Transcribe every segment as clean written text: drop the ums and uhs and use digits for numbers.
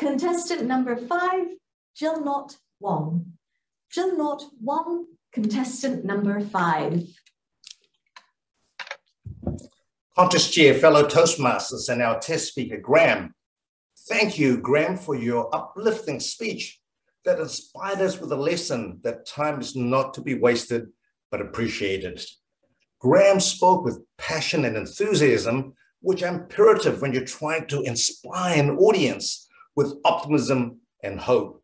Contestant number 5, Jilnaught Wong. Jilnaught Wong, contestant number 5. Contest Chair, fellow Toastmasters, and our test speaker, Graham. Thank you, Graham, for your uplifting speech that inspired us with a lesson that time is not to be wasted, but appreciated. Graham spoke with passion and enthusiasm, which are imperative when you're trying to inspire an audience with optimism and hope.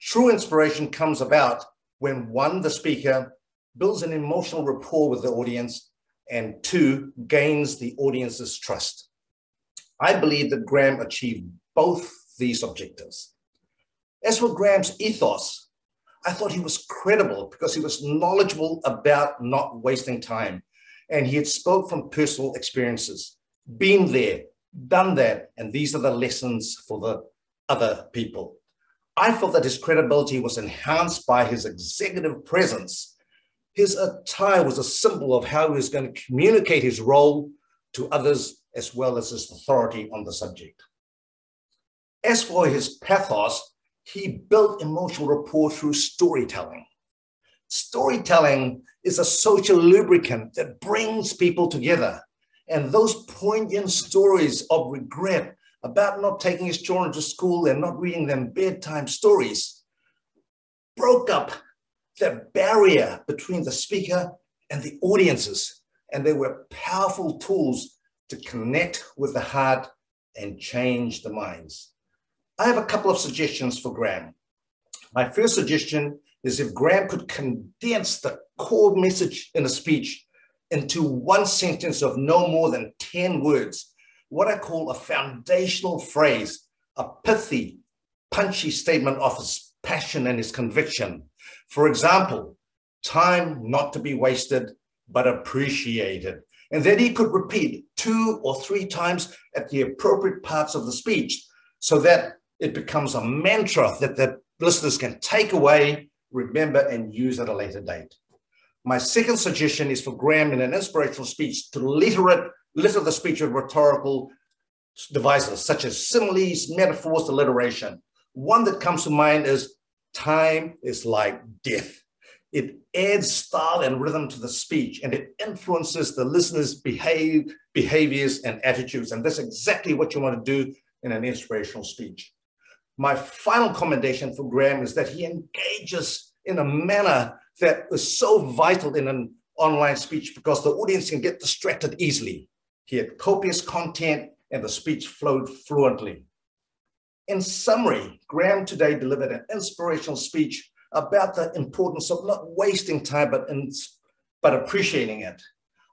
True inspiration comes about when 1, the speaker, builds an emotional rapport with the audience, and 2, gains the audience's trust. I believe that Graham achieved both these objectives. As for Graham's ethos, I thought he was credible because he was knowledgeable about not wasting time, and he had spoke from personal experiences, been there, done that, and these are the lessons for the other people. I felt that his credibility was enhanced by his executive presence. His attire was a symbol of how he was going to communicate his role to others as well as his authority on the subject. As for his pathos, he built emotional rapport through storytelling. Storytelling is a social lubricant that brings people together. And those poignant stories of regret about not taking his children to school and not reading them bedtime stories broke up the barrier between the speaker and the audiences. And they were powerful tools to connect with the heart and change the minds. I have a couple of suggestions for Graham. My first suggestion is if Graham could condense the core message in a speech into one sentence of no more than 10 words, what I call a foundational phrase, a pithy, punchy statement of his passion and his conviction. For example, time not to be wasted, but appreciated. And then he could repeat 2 or 3 times at the appropriate parts of the speech so that it becomes a mantra that the listeners can take away, remember, and use at a later date. My second suggestion is for Graham in an inspirational speech to litter the speech with rhetorical devices such as similes, metaphors, alliteration. One that comes to mind is time is like death. It adds style and rhythm to the speech, and it influences the listeners' behaviors and attitudes. And that's exactly what you want to do in an inspirational speech. My final commendation for Graham is that he engages in a manner that is so vital in an online speech because the audience can get distracted easily. He had copious content and the speech flowed fluently. In summary, Graham today delivered an inspirational speech about the importance of not wasting time, but appreciating it.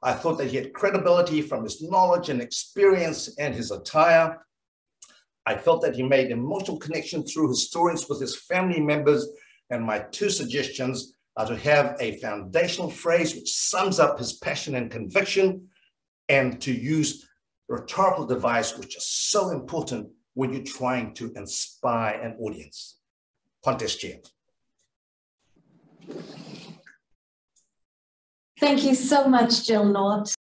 I thought that he had credibility from his knowledge and experience and his attire. I felt that he made emotional connection through his stories with his family members. And my 2 suggestions are to have a foundational phrase which sums up his passion and conviction, and to use rhetorical device, which is so important when you're trying to inspire an audience. Contest Chair. Thank you so much, Jilnaught.